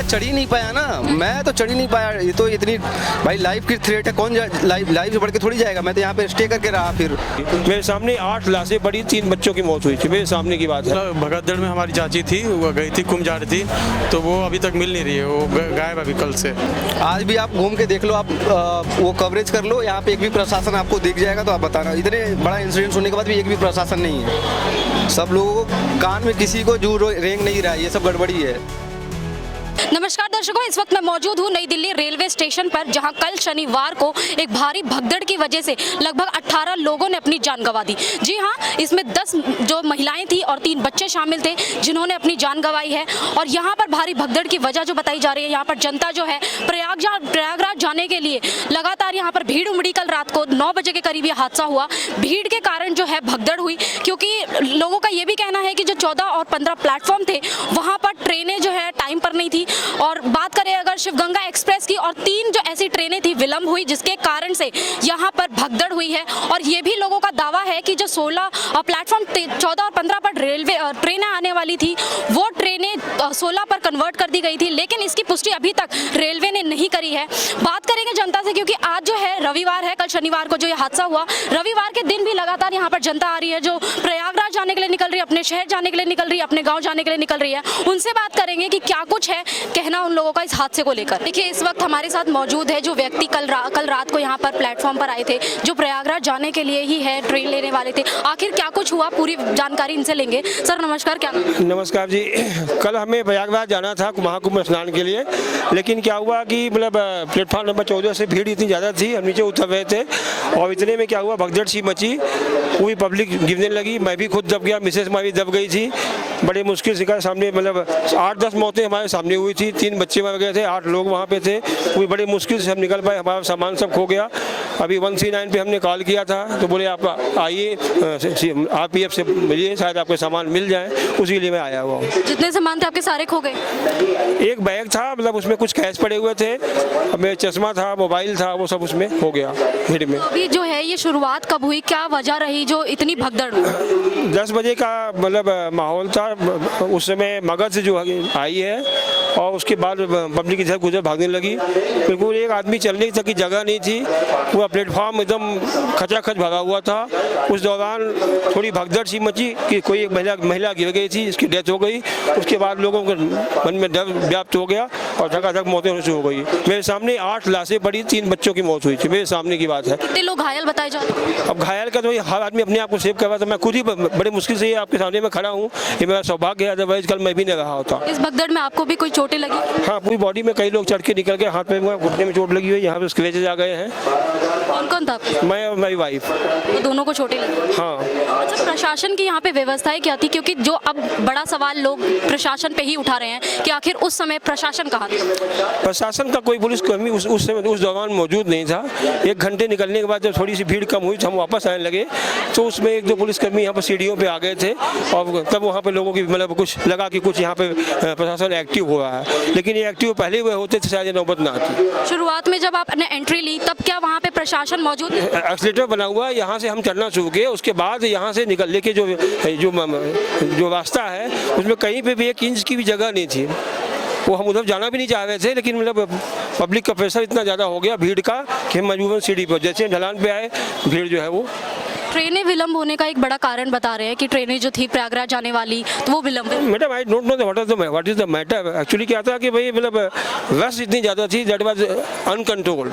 चढ़ ही नहीं पाया ना, मैं तो चढ़ ही नहीं पाया। ये तो इतनी भाई लाइफ की थ्रेट है, कौन लाइफ से बढ़ के थोड़ी जाएगा। मैं तो यहाँ पे स्टे करके रहा। फिर मेरे सामने 8 लाशें पड़ी, 3 बच्चों की मौत हुई थी, मेरे सामने की बात है। भगदड़ में हमारी चाची थी, वो गई थी कुंभ जा रही थी, तो वो अभी तक मिल नहीं रही है, वो गायब अभी कल से। आज भी आप घूम के देख लो, आप वो कवरेज कर लो, यहाँ पे एक भी प्रशासन आपको दिख जाएगा तो आप बताना। इतने बड़ा इंसिडेंट होने के बाद भी एक भी प्रशासन नहीं है। सब लोगों को कान में किसी को जू रेंग नहीं रहा है, ये सब गड़बड़ी है। नमस्कार दर्शकों, इस वक्त मैं मौजूद हूँ नई दिल्ली रेलवे स्टेशन पर, जहां कल शनिवार को एक भारी भगदड़ की वजह से लगभग 18 लोगों ने अपनी जान गंवा दी। जी हां, इसमें 10 जो महिलाएं थी और 3 बच्चे शामिल थे जिन्होंने अपनी जान गंवाई है। और यहां पर भारी भगदड़ की वजह जो बताई जा रही है, यहाँ पर जनता जो है प्रयागराज जाने के लिए लगातार यहाँ पर भीड़ उमड़ी। कल रात को 9 बजे के करीब ये हादसा हुआ। भीड़ के कारण जो है भगदड़ हुई, क्योंकि लोगों का ये भी कहना है कि जो 14 और 15 प्लेटफॉर्म थे वहाँ पर ट्रेनें जो है टाइम पर नहीं थी। और बात करें अगर शिवगंगा एक्सप्रेस की, और 3 जो ऐसी ट्रेनें थी विलंब हुई, जिसके कारण से यहाँ पर भगदड़ हुई है। और ये भी लोगों का दावा है कि जो 16 प्लेटफॉर्म 14 और 15 पर रेलवे ट्रेनें आने वाली थी, वो ट्रेनें 16 पर कन्वर्ट कर दी गई थी, लेकिन इसकी पुष्टि अभी तक रेलवे ने नहीं करी है। बात करेंगे जनता से, क्योंकि आज जो है रविवार है, कल शनिवार को जो ये हादसा हुआ, रविवार के दिन भी लगातार यहाँ पर जनता आ रही है, जो प्रयागराज जाने के लिए निकल रही है, अपने शहर जाने के लिए निकल रही है, अपने गाँव जाने के लिए निकल रही है। उनसे बात करेंगे कि क्या कुछ है कहना उन लोगों का इस हादसे को लेकर। देखिए, इस वक्त हमारे साथ मौजूद है जो व्यक्ति कल रात को यहाँ पर प्लेटफॉर्म पर आए थे, जो प्रयागराज जाने के लिए ही है ट्रेन लेने वाले थे। आखिर क्या कुछ हुआ, पूरी जानकारी इनसे लेंगे। सर नमस्कार, क्या नाम? नमस्कार जी, कल हमें प्रयागराज जाना था महाकुंभ स्नान के लिए, लेकिन क्या हुआ कि मतलब प्लेटफॉर्म नंबर 14 से भीड़ इतनी ज़्यादा थी, हम नीचे उतर रहे थे और इतने में क्या हुआ, भगदड़ सी मची, पूरी पब्लिक गिरने लगी। मैं भी खुद दब गया, मिसेस हमारी दब गई थी। बड़े मुश्किल से सामने मतलब 8-10 मौतें हमारे सामने हुई थी, 3 बच्चे मर गए थे, 8 लोग वहाँ पे थे। कोई बड़े मुश्किल से हम निकल पाए, हमारा सामान सब खो गया। अभी 139 पे हमने कॉल किया था, तो बोले आप आइए RPF से मिलिए, शायद आपके सामान मिल जाए, उसी लिए मैं आया हुआ हूँ। जितने सामान थे आपके सारे खो गए? एक बैग था, मतलब उसमें कुछ कैश पड़े हुए थे, मेरा चश्मा था, मोबाइल था, वो सब उसमें हो गया भीड़ में। अभी जो है ये शुरुआत कब हुई, क्या वजह रही जो इतनी भगदड़ हुई? 10 बजे का मतलब माहौल था, उस समय मगध से जो आई है और उसके बाद पब्लिक इधर उधर भागने लगी। बिल्कुल एक आदमी चलने तक की जगह नहीं थी, पूरा प्लेटफॉर्म एकदम खचाखच भगा हुआ था। उस दौरान थोड़ी भगदड़ सी मची कि कोई एक महिला गिर गई थी, इसकी डेथ हो गई। उसके बाद लोगों के मन में डर व्याप्त हो गया और धकाधक मौतें होने शुरू हो गई। मेरे सामने 8 लाशें पड़ी, 3 बच्चों की मौत हुई थी, मेरे सामने की बात है। कितने लोग घायल बताए जा रहे हैं? अब घायल का तो हर आदमी अपने आप को सेव कर रहा था, मैं खुद ही बड़े मुश्किल से आपके सामने में खड़ा हूँ, ये मेरा सौभाग्य है, अदरवाइज कल मैं भी नहीं रहा होता। इस भगदड़ में आपको भी कोई चोटें लगी? हाँ, पूरी बॉडी में कई लोग चढ़ के निकल गए, हाथ में घुटने में चोट लगी हुई है, यहाँ पे स्क्रैचेज आ गए हैं। कौन कौन था? मैं और मेरी वाइफ। तो दोनों को चोटें लगी? हाँ। अच्छा, प्रशासन की यहाँ पे व्यवस्थाएं क्या थी, क्योंकि जो अब बड़ा सवाल लोग प्रशासन पे ही उठा रहे हैं कि आखिर उस समय प्रशासन कहाँ था? प्रशासन का कोई पुलिस कर्मी उस समय उस दौरान मौजूद नहीं था। 1 घंटे निकलने के बाद जब थोड़ी सी भीड़ कम हुई तो हम वापस आने लगे, तो उसमें 1-2 पुलिसकर्मी यहाँ पर सीढ़ियों पे आ गए थे और तब वहाँ पे लोगों की मतलब कुछ लगा कि कुछ यहाँ पे प्रशासन एक्टिव हो रहा है, लेकिन ये एक्टिव पहले हुए होते थे शायद ये नौबत ना आती। शुरुआत में जब आपने एंट्री ली तब क्या वहाँ पे प्रशासन मौजूद? एक्सीलेटर बना हुआ है, यहाँ से हम चलना शुरू किए, उसके बाद यहाँ से निकल लेके जो रास्ता है उसमें कहीं पे भी 1 इंच की भी जगह नहीं थी। वो हम उधर जाना भी नहीं चाह रहे थे, लेकिन मतलब पब्लिक का प्रेशर इतना ज़्यादा हो गया भीड़ का कि हम मजबूरन सीढ़ी पर, जैसे ढलान पे आए भीड़ जो है वो। ट्रेनें विलंब होने का एक बड़ा कारण बता रहे हैं कि ट्रेनें जो थी प्रयागराज जाने वाली तो वो विलंब हुई। Madam I don't know what is the matter. Actually क्या था कि भाई मतलब रश इतनी ज़्यादा थी, दैट वाज अनकंट्रोल्ड।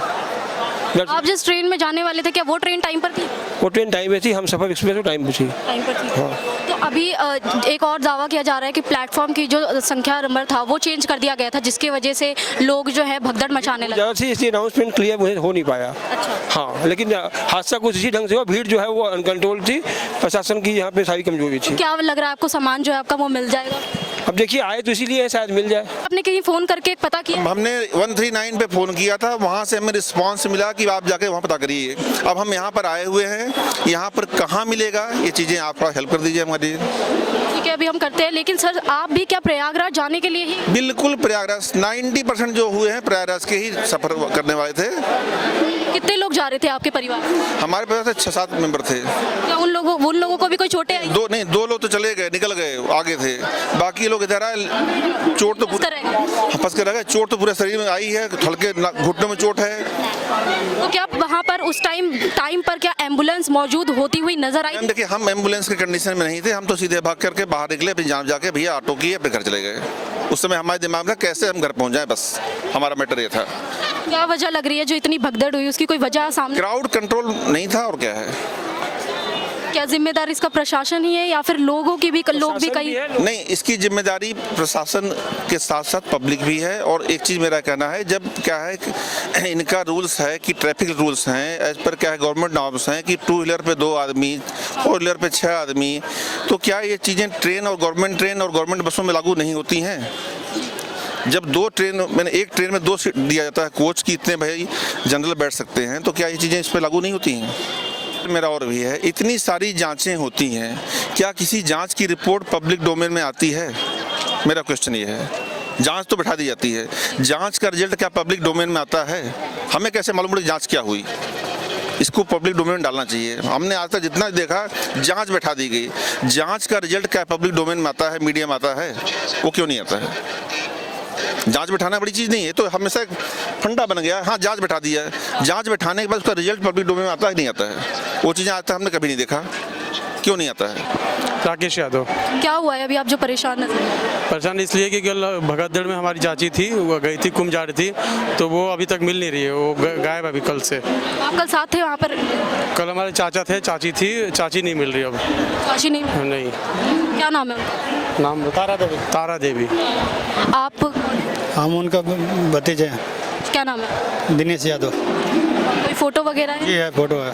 आप जिस ट्रेन में जाने वाले थे क्या वो ट्रेन टाइम पर थी? वो ट्रेन टाइम पे थी, हम सफर एक्सप्रेस में टाइम पे थी। टाइम पर थी। हाँ। तो अभी एक और दावा किया जा रहा है कि प्लेटफॉर्म की जो संख्या नंबर था वो चेंज कर दिया गया था, जिसकी वजह से लोग जो है भगदड़ मचाने लगे। ज़्यादा सी इसलिए अनाउंसमेंट क्लियर हो नहीं पाया। अच्छा। हाँ, लेकिन हादसा कुछ इसी ढंग से हुआ, भीड़ जो है वो अनकंट्रोल थी, प्रशासन की यहाँ पे सारी कमजोरी थी। क्या लग रहा है आपको सामान जो है आपका वो मिल जाएगा? अब देखिए आए तो इसीलिए शायद मिल जाए। आपने कहीं फ़ोन करके पता किया? हमने 139 पे फ़ोन किया था, वहाँ से हमें रिस्पांस मिला कि आप जाके वहाँ पता करिए। अब हम यहाँ पर आए हुए हैं, यहाँ पर कहाँ मिलेगा ये चीज़ें आप थोड़ा हेल्प कर दीजिए हमारी। ठीक है, अभी हम करते हैं, लेकिन सर आप भी क्या प्रयागराज जाने के लिए ही? बिल्कुल प्रयागराज 90% जो हुए हैं प्रयागराज के ही सफर करने वाले थे। कितने लोग जा रहे थे आपके परिवार? हमारे पास 6-7 मेंबर थे। क्या उन लोगों को भी कोई चोटें आई? 2 लोग तो चले गए, निकल गए, आगे थे। बाकी लोग इधर आए, चोट तो पूरे फंस कर रह गए। चोट तो पूरे शरीर में आई है, हल्के घुटनों में चोट है। तो क्या वहाँ पर उस टाइम पर क्या एम्बुलेंस मौजूद होती हुई नजर आई? मैम देखिए, हम एम्बुलेंस के कंडीशन में नहीं थे, हम तो सीधे भाग करके बाहर निकले, अपनी जान जाके भैया ऑटो किए, अपने घर चले गए। उस समय हमारे दिमाग में कैसे हम घर पहुंच जाए, बस हमारा मैटर ये था। क्या वजह लग रही है जो इतनी भगदड़ हुई, उसकी कोई वजह सामने? क्राउड कंट्रोल नहीं था, और क्या है। क्या जिम्मेदार इसका प्रशासन ही है या फिर लोग भी कई? नहीं, इसकी जिम्मेदारी प्रशासन के साथ साथ पब्लिक भी है। और एक चीज़ मेरा कहना है, जब क्या है कि इनका रूल्स है कि ट्रैफिक रूल्स हैं, एज पर क्या है गवर्नमेंट नॉर्म्स हैं कि 2 व्हीलर पे 2 आदमी, 4 व्हीलर पे 6 आदमी, तो क्या ये चीज़ें ट्रेन और गवर्नमेंट बसों में लागू नहीं होती हैं? जब 2 ट्रेन, मैंने एक ट्रेन में 2 सीट दिया जाता है कोच की, इतने भाई जनरल बैठ सकते हैं, तो क्या ये चीज़ें इस पर लागू नहीं होती हैं? मेरा और भी है, इतनी सारी जांचें होती हैं, क्या किसी जांच की रिपोर्ट पब्लिक डोमेन में आती है? मेरा क्वेश्चन ये है। जांच तो बैठा दी जाती है, जांच का रिजल्ट क्या पब्लिक डोमेन में आता है? हमें कैसे मालूम पड़े जांच क्या हुई? इसको पब्लिक डोमेन में डालना चाहिए। हमने आज तक जितना देखा, जांच बैठा दी गई, जांच का रिजल्ट क्या पब्लिक डोमेन में आता है, मीडिया में आता है? वो क्यों नहीं आता है? जांच बैठाना बड़ी चीज़ नहीं है, तो हमेशा एक फंडा बन गया। हाँ, जांच बैठा दिया है, जांच बैठाने के बाद उसका रिजल्ट पब्लिक डोमेन में आता है नहीं आता है? वो चीज़ें आज तक हमने कभी नहीं देखा, क्यों नहीं आता है? राकेश यादव। क्या हुआ है अभी आप जो परेशान नजर? परेशान इसलिए कि कल भगदड़ में हमारी चाची थी, वो गई थी कुंभ जा रही थी, तो वो अभी तक मिल नहीं रही है, वो गायब अभी कल से। आप कल साथ थे वहाँ पर? कल हमारे चाचा थे, चाची थी, चाची नहीं मिल रही अब। चाची नहीं? क्या नाम है उनका? नाम तारा देवी। आप? हम उनका भतीजे हैं। क्या नाम है? दिनेश यादव। कोई फोटो वगैरह है? ये है, फोटो है।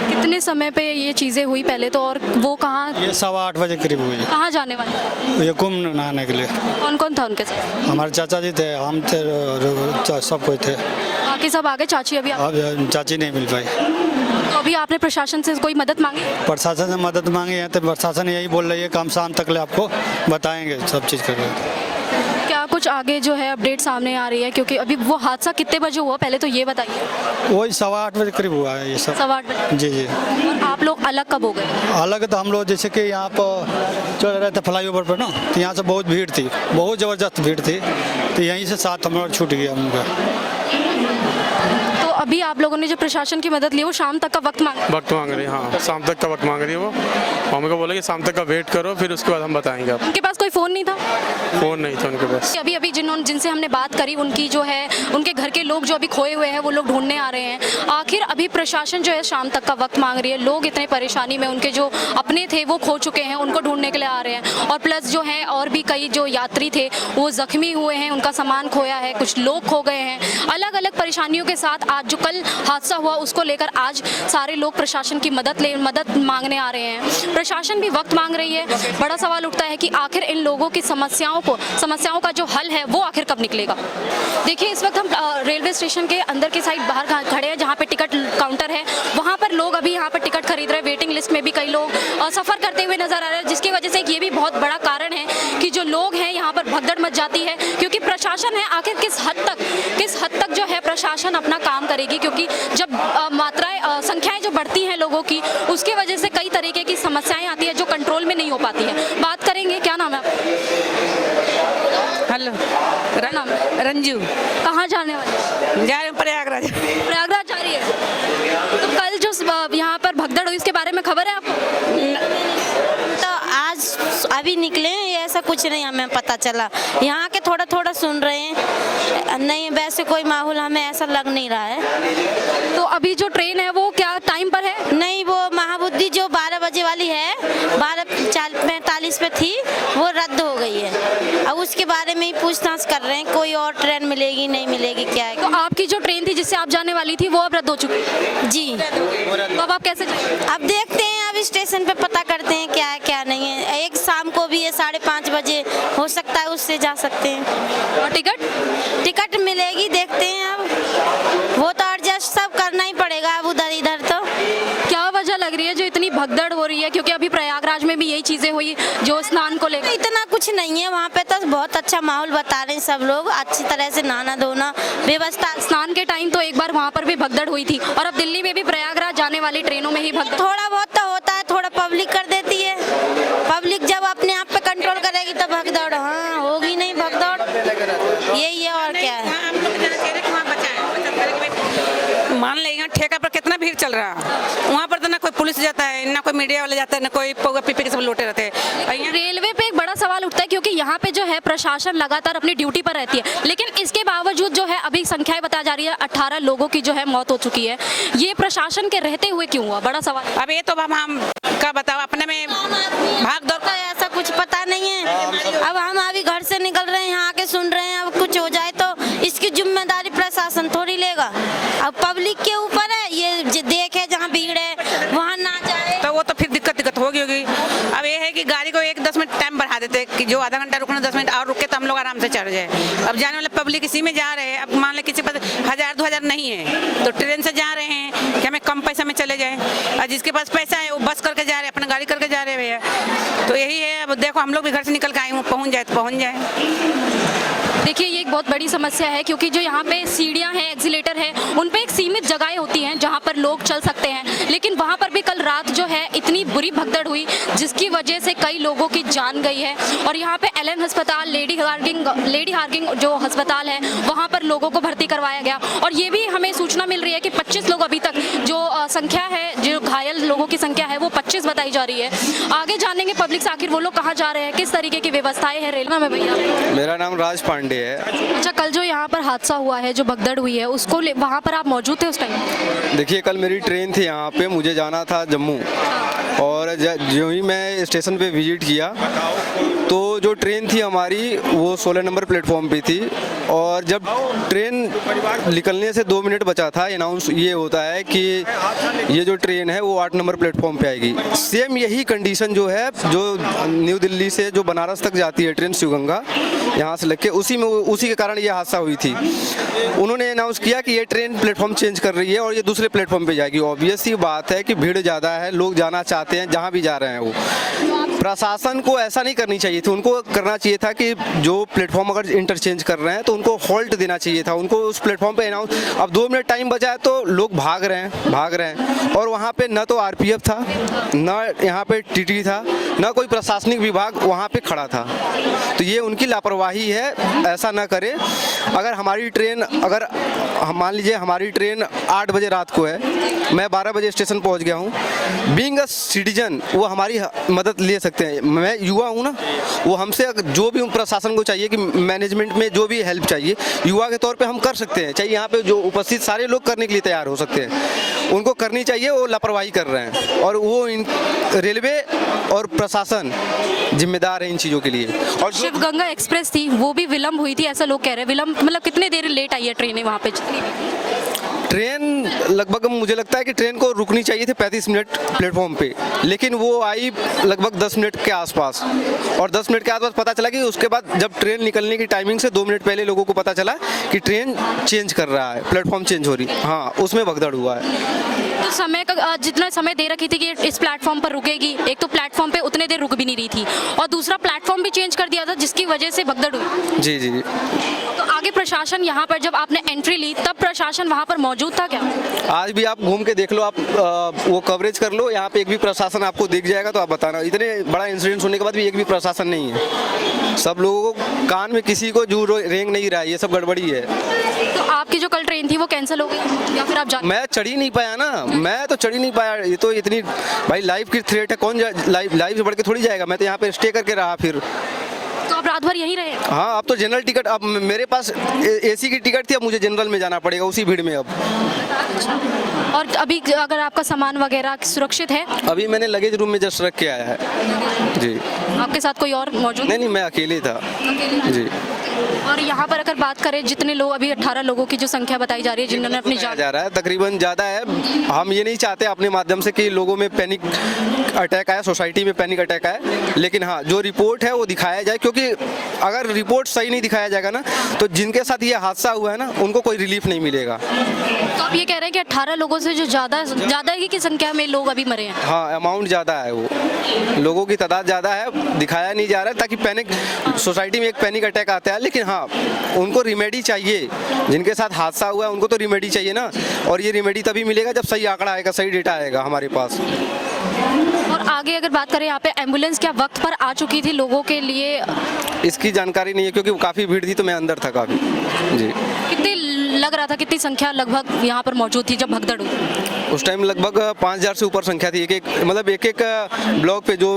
कितने समय पे ये चीज़ें हुई पहले तो, और वो कहाँ? ये 8:15 बजे करीब हुई है। कहाँ जाने वाले? ये कुंभ नहाने के लिए। कौन कौन था उनके साथ? हमारे चाचा जी थे, हम थे, और सब कोई थे। बाकी सब आगे, चाची अभी अब चाची नहीं मिल पाई। तो अभी आपने प्रशासन से कोई मदद मांगी? प्रशासन से मदद मांगी है, तो प्रशासन यही बोल रही है कि हम शाम तक ले आपको बताएंगे, सब चीज़ कर रहे हैं। क्या कुछ आगे जो है अपडेट सामने आ रही है? क्योंकि अभी वो हादसा कितने बजे हुआ पहले तो ये बताइए। वही 8:15 बजे करीब हुआ है ये सब। 8:15 बजे? जी जी। और आप लोग अलग कब हो गए? अलग तो हम लोग जैसे कि यहाँ पर चल रहे थे फ्लाईओवर पर ना, तो यहाँ से बहुत भीड़ थी, बहुत ज़बरदस्त भीड़ थी, तो यहीं से साथ हम लोग छूट गया उनका। तो अभी आप लोगों ने जो प्रशासन की मदद ली, वो शाम तक का वक्त मांग रही है। हाँ, शाम तक का वक्त मांग रही है वो। हमको बोले कि शाम तक का वेट करो, फिर उसके बाद हम बताएंगे आपको। उनके पास कोई फ़ोन नहीं था? फ़ोन नहीं था उनके पास। अभी जिनसे हमने बात करी, उनकी जो है, उनके घर के लोग जो अभी खोए हुए हैं, वो लोग ढूंढने आ रहे हैं। आखिर अभी प्रशासन जो है शाम तक का वक्त मांग रही है। लोग इतने परेशानी में, उनके जो अपने थे वो खो चुके हैं, उनको ढूंढने के लिए आ रहे हैं। और प्लस जो है और भी कई जो यात्री थे वो जख्मी हुए हैं, उनका सामान खोया है, कुछ लोग खो गए हैं। अलग अलग परेशानियों के साथ आज जो कल हादसा हुआ उसको लेकर आज सारे लोग प्रशासन की मदद मांगने आ रहे हैं। प्रशासन भी वक्त मांग रही है। बड़ा सवाल उठता है कि आखिर इन लोगों की समस्याओं का जो हल है वो आखिर कब निकलेगा। देखिए, इस वक्त हम रेलवे स्टेशन के अंदर की साइड बाहर खड़े हैं, जहाँ पे टिकट काउंटर है। वहाँ पर लोग अभी यहाँ पर टिकट खरीद रहे हैं। वेटिंग लिस्ट में भी कई लोग सफ़र करते हुए नजर आ रहे हैं, जिसकी वजह से ये भी बहुत बड़ा कारण है कि जो लोग हैं यहाँ पर भगदड़ मच जाती है। क्योंकि प्रशासन है, आखिर किस हद तक जो है प्रशासन अपना काम करेगी, क्योंकि जब संख्याएं जो बढ़ती हैं लोगों की, उसके वजह से कई तरीके की समस्याएं आती है जो कंट्रोल में नहीं हो पाती है। बात करेंगे, क्या नाम है आपका? हेलो, नाम रंजू। कहाँ जाने वाले? जा रहे हैं प्रयागराज। प्रयागराज जा रही है। तो कल जो यहाँ पर भगदड़ हुई उसके बारे में खबर है आपको? तो आज अभी निकले हैं, ये ऐसा कुछ नहीं हमें पता चला। यहाँ के थोड़ा सुन रहे हैं, नहीं वैसे कोई माहौल हमें ऐसा लग नहीं रहा है। तो अभी जो ट्रेन है वो क्या टाइम पर है? नहीं, वो महाबुद्धि जो 12 बजे वाली है, 12:45 पे थी, वो रद्द हो गई है। अब उसके बारे में ही पूछताछ कर रहे हैं, कोई और ट्रेन मिलेगी नहीं मिलेगी क्या है। तो आपकी जो ट्रेन थी जिससे आप जाने वाली थी वो अब रद्द हो चुकी है? जी। तो अब आप कैसे जाएंगे? अब देखते हैं, अब स्टेशन पे पता करते हैं क्या है क्या नहीं है। एक शाम को भी है 5:30 बजे, हो सकता है उससे जा सकते हैं। और टिकट मिलेगी, देखते हैं। अब वो तो एडजस्ट सब करना ही पड़ेगा अब उधर इधर। तो क्या वजह लग रही है जो इतनी भगदड़ हो रही है, क्योंकि अभी प्रयागराज में भी यही चीजें हुई जो स्नान को लेकर। इतना कुछ नहीं है वहाँ पे, तो बहुत अच्छा माहौल बता रहे हैं सब लोग, अच्छी तरह से नहाना धोना व्यवस्था। स्नान के टाइम तो एक बार वहाँ पर भी भगदड़ हुई थी, और अब दिल्ली में भी प्रयागराज जाने वाली ट्रेनों में ही भगदड़। थोड़ा बहुत तो होता है, थोड़ा पब्लिक कर देती है। पब्लिक जब अपने आप पे कंट्रोल करेगी तो भगदड़ हाँ होगी, नहीं भगदड़ यही है और क्या है। मान लेंगे ठेका पर कितना भीड़ चल रहा है, वहाँ पर तो ना कोई पुलिस जाता है, ना कोई मीडिया वाले जाता है, ना कोई पौवा पीपी के सब लोटे रहते हैं। रेलवे पे एक बड़ा सवाल उठता है, क्योंकि यहाँ पे जो है प्रशासन लगातार अपनी ड्यूटी पर रहती है, लेकिन इसके बावजूद जो है अभी संख्याएं बता जा रही है 18 लोगों की जो है मौत हो चुकी है। ये प्रशासन के रहते हुए क्यों हुआ, बड़ा सवाल। अब ये तो हम क्या बताओ, अपने में भाग दौड़ का ऐसा कुछ पता नहीं है। अब हम अभी घर से निकल रहे हैं, यहाँ आके सुन रहे हैं, अब कुछ हो जाए तो इसकी जिम्मेदारी प्रशासन थोड़ी लेगा। अब पब्लिक के ऊपर है, ये देखे जहाँ भीड़ है वहाँ ना जाए तो वो तो फिर दिक्कत होगी। अब ये है कि गाड़ी को 1-10 मिनट टाइम बढ़ा देते कि जो आधा घंटा रुकना 10 मिनट और रुके तो हम लोग आराम से चढ़ जाए। अब जाने वाले पब्लिक इसी में जा रहे हैं। अब मान ले किसी पास 1000-2000 नहीं है तो ट्रेन से जा रहे हैं कि हमें कम पैसा में चले जाएं, और जिसके पास पैसा है वो बस करके जा रहे हैं, अपना गाड़ी करके जा रहे हैं भैया। तो यही है, अब देखो हम लोग भी घर से निकल के आए हूँ, पहुँच जाए तो पहुँच जाए। देखिए ये एक बहुत बड़ी समस्या है, क्योंकि जो यहाँ पे सीढ़ियाँ हैं, एक्सीलेटर है, उन पे एक सीमित जगहें होती हैं जहाँ पर लोग चल सकते हैं, लेकिन वहाँ पर भी कल रात जो है इतनी बुरी भगदड़ हुई जिसकी वजह से कई लोगों की जान गई है। और यहाँ पे एलन अस्पताल, लेडी हार्गिंग जो अस्पताल है वहाँ पर लोगों को भर्ती करवाया गया, और ये भी हमें सूचना मिल रही है कि 25 लोग अभी तक जो संख्या है, जो घायल लोगों की संख्या है वो 25 बताई जा रही है। आगे जानेंगे पब्लिक से आखिर वो लोग कहाँ जा रहे हैं, किस तरीके की व्यवस्थाएं है रेलवे में। भैया मेरा नाम राज पांडे है। अच्छा, कल जो यहाँ पर हादसा हुआ है, जो भगदड़ हुई है, उसको वहाँ पर आप मौजूद थे उस टाइम? देखिए कल मेरी ट्रेन थी यहाँ पे, मुझे जाना था जम्मू, और जो ही मैं स्टेशन पे विजिट किया तो जो ट्रेन थी हमारी वो 16 नंबर प्लेटफॉर्म पे थी, और जब ट्रेन निकलने से 2 मिनट बचा था, अनाउंस ये होता है कि ये जो ट्रेन है वो 8 नंबर प्लेटफॉर्म पे आएगी। सेम यही कंडीशन जो है, जो न्यू दिल्ली से जो बनारस तक जाती है ट्रेन शिवगंगा, यहाँ से लेके उसी के कारण ये हादसा हुई थी। उन्होंने अनाउंस किया कि ये ट्रेन प्लेटफॉर्म चेंज कर रही है और ये दूसरे प्लेटफॉर्म पे जाएगी। ऑब्वियस सी बात है कि भीड़ ज़्यादा है, लोग जाना चाहते हैं जहाँ भी जा रहे हैं। वो प्रशासन को ऐसा नहीं करनी चाहिए थी, उनको करना चाहिए था कि जो प्लेटफॉर्म अगर इंटरचेंज कर रहे हैं तो उनको हॉल्ट देना चाहिए था, उनको उस प्लेटफॉर्म पे अनाउंस। अब 2 मिनट टाइम बचा है तो लोग भाग रहे हैं, और वहाँ पे न तो आरपीएफ था, न यहाँ पे टीटी था, न कोई प्रशासनिक विभाग वहाँ पे खड़ा था। तो ये उनकी लापरवाही है, ऐसा ना करे। अगर हमारी ट्रेन, अगर मान लीजिए हमारी ट्रेन 8 बजे रात को है, मैं 12 बजे स्टेशन पहुँच गया हूँ, बीइंग अ सिटीजन वो हमारी मदद ले सकते हैं। मैं युवा हूँ ना, वो हमसे जो भी प्रशासन को चाहिए कि मैनेजमेंट में जो भी हेल्प चाहिए युवा के तौर पे हम कर सकते हैं, चाहिए यहाँ पे जो उपस्थित सारे लोग करने के लिए तैयार हो सकते हैं, उनको करनी चाहिए। वो लापरवाही कर रहे हैं, और वो रेलवे और प्रशासन जिम्मेदार है इन चीज़ों के लिए। और शिवगंगा एक्सप्रेस थी वो भी विलम्ब हुई थी, ऐसा लोग कह रहे हैं। विलम्ब मतलब कितने देर लेट आई है ट्रेनें वहाँ पे? ट्रेन लगभग मुझे लगता है कि ट्रेन को रुकनी चाहिए थी 35 मिनट प्लेटफॉर्म पे, लेकिन वो आई लगभग 10 मिनट के आसपास, और 10 मिनट के आसपास पता चला कि उसके बाद जब ट्रेन निकलने की टाइमिंग से 2 मिनट पहले लोगों को पता चला कि ट्रेन चेंज कर रहा है, प्लेटफॉर्म चेंज हो रही। हाँ, उसमें भगदड़ हुआ है। तो समय का जितना समय दे रखी थी कि इस प्लेटफॉर्म पर रुकेगी, एक तो प्लेटफॉर्म पे उतने देर रुक भी नहीं रही थी, और दूसरा प्लेटफॉर्म भी चेंज कर दिया था जिसकी वजह से भगदड़ हुई। जी जी जी। तो आगे प्रशासन यहाँ पर जब आपने एंट्री ली तब प्रशासन वहाँ पर मौजूद था क्या? आज भी आप घूम के देख लो, आप वो कवरेज कर लो, यहाँ पे एक भी प्रशासन आपको दिख जाएगा तो आप बताना। इतने बड़ा इंसिडेंट होने के बाद भी एक भी प्रशासन नहीं है। सब लोगों को कान में किसी को जू रेंग नहीं रहा है, ये सब गड़बड़ी है। तो आपकी जो कल ट्रेन थी वो कैंसिल हो गई या फिर आप मैं चढ़ ही नहीं पाया ना, मैं तो चढ़ ही नहीं पाया। ये तो इतनी भाई लाइफ की थ्रेट है, कौन लाइफ से बढ़ के थोड़ी जाएगा। मैं तो यहाँ पे स्टे करके रहा फिर। तो आप रात भर यहीं रहे? हाँ, अब तो जनरल टिकट, अब मेरे पास एसी की टिकट थी, अब मुझे जनरल में जाना पड़ेगा उसी भीड़ में अब। और अभी अगर आपका सामान वगैरह सुरक्षित है? अभी मैंने लगेज रूम में जस्ट रख के आया है जी। आपके साथ कोई और मौजूद? नहीं, मैं अकेले था जी। और यहाँ पर अगर बात करें जितने लोग अभी 18 लोगों की जो संख्या बताई जा रही है जिन्होंने अपनी बताया जान जा रहा है तकरीबन ज़्यादा है। हम ये नहीं चाहते अपने माध्यम से कि लोगों में पैनिक अटैक आए, सोसाइटी में पैनिक अटैक आए, लेकिन हाँ जो रिपोर्ट है वो दिखाया जाए, क्योंकि अगर रिपोर्ट सही नहीं दिखाया जाएगा ना तो जिनके साथ ये हादसा हुआ है ना उनको कोई रिलीफ नहीं मिलेगा। तो आप ये कह रहे हैं कि 18 लोगों से जो ज़्यादा ही की संख्या में लोग अभी मरे हैं। हाँ अमाउंट ज़्यादा है, वो लोगों की तादाद ज़्यादा है, दिखाया नहीं जा रहा है ताकि पैनिक सोसाइटी में एक पैनिक अटैक आता है। लेकिन हाँ उनको रिमेडी चाहिए, जिनके साथ हादसा हुआ है उनको तो रिमेडी चाहिए ना, और ये रिमेडी तभी मिलेगा जब सही आंकड़ा आएगा, सही डेटा आएगा हमारे पास। और आगे अगर बात करें यहाँ पे एम्बुलेंस क्या वक्त पर आ चुकी थी लोगों के लिए? इसकी जानकारी नहीं है क्योंकि काफ़ी भीड़ थी तो मैं अंदर था काफ़ी। जी कितनी लग रहा था, कितनी संख्या लगभग यहाँ पर मौजूद थी जब भगदड़ हुई? उस टाइम लगभग 5000 से ऊपर संख्या थी। एक एक ब्लॉक पे जो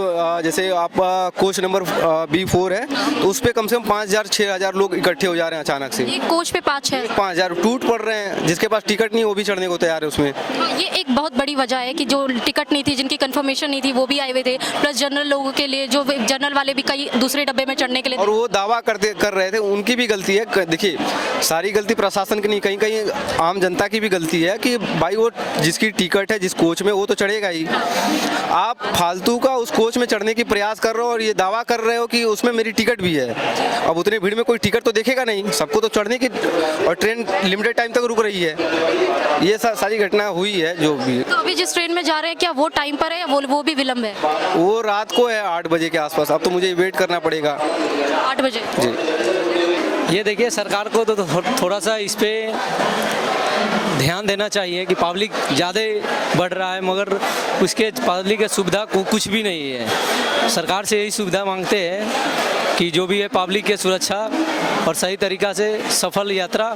जैसे आप कोच नंबर B4 है तो उस पे कम से कम 5000-6000 लोग इकट्ठे हो जा रहे हैं अचानक से। एक कोच पे 5-6 टूट पड़ रहे हैं, जिसके पास टिकट नहीं वो भी चढ़ने को तैयार है उसमें। ये एक बहुत बड़ी वजह है कि जो टिकट नहीं थी, जिनकी कंफर्मेशन नहीं थी वो भी आए हुए थे, प्लस जनरल लोगों के लिए जो जनरल वाले भी कई दूसरे डब्बे में चढ़ने के लिए। और वो दावा कर रहे थे, उनकी भी गलती है। देखिए सारी गलती प्रशासन की नहीं, कहीं कहीं आम जनता की भी गलती है कि भाई वो जिसकी टिकट है जिस कोच में वो तो चढ़ेगा ही। आप फालतू का उस कोच में चढ़ने की प्रयास कर रहे हो और ये दावा कर रहे हो कि उसमें मेरी टिकट भी है। अब उतनी भीड़ में कोई टिकट तो देखेगा नहीं, सबको तो चढ़ने की, और ट्रेन लिमिटेड टाइम तक रुक रही है। ये सारी घटना हुई है जो भी। तो अभी जिस ट्रेन में जा रहे हैं क्या वो टाइम पर है या वो भी विलम्ब है? वो रात को है 8 बजे के आसपास। अब तो मुझे वेट करना पड़ेगा 8 बजे। जी ये देखिए सरकार को तो थोड़ा सा इस पे ध्यान देना चाहिए कि पब्लिक ज़्यादा बढ़ रहा है मगर उसके पब्लिक की सुविधा कुछ भी नहीं है। सरकार से यही सुविधा मांगते हैं कि जो भी है पब्लिक की सुरक्षा और सही तरीक़ा से सफल यात्रा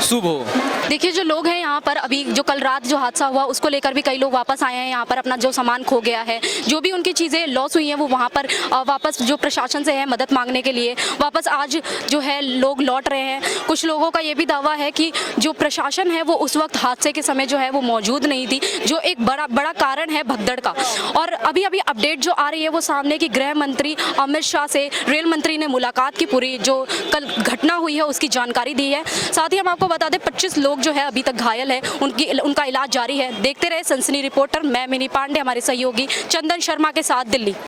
शुभ हो। देखिए जो लोग हैं यहाँ पर, अभी जो कल रात जो हादसा हुआ उसको लेकर भी कई लोग वापस आए हैं यहाँ पर, अपना जो सामान खो गया है, जो भी उनकी चीज़ें लॉस हुई हैं वो वहाँ पर वापस जो प्रशासन से है मदद मांगने के लिए वापस आज जो है लोग लौट रहे हैं। कुछ लोगों का ये भी दावा है कि जो प्रशासन है वो उस वक्त हादसे के समय जो है वो मौजूद नहीं थी, जो एक बड़ा कारण है भगदड़ का। और अभी अपडेट जो आ रही है वो सामने की गृह मंत्री अमित शाह से रेल मंत्री ने मुलाकात की, पूरी जो कल घटना हुई है उसकी जानकारी दी है। साथ ही हम आपको बता दें 25 लोग जो है अभी तक घायल है, उनका इलाज जारी है। देखते रहे सनसनी रिपोर्टर, मैं मिनी पांडे, हमारे सहयोगी चंदन शर्मा के साथ, दिल्ली।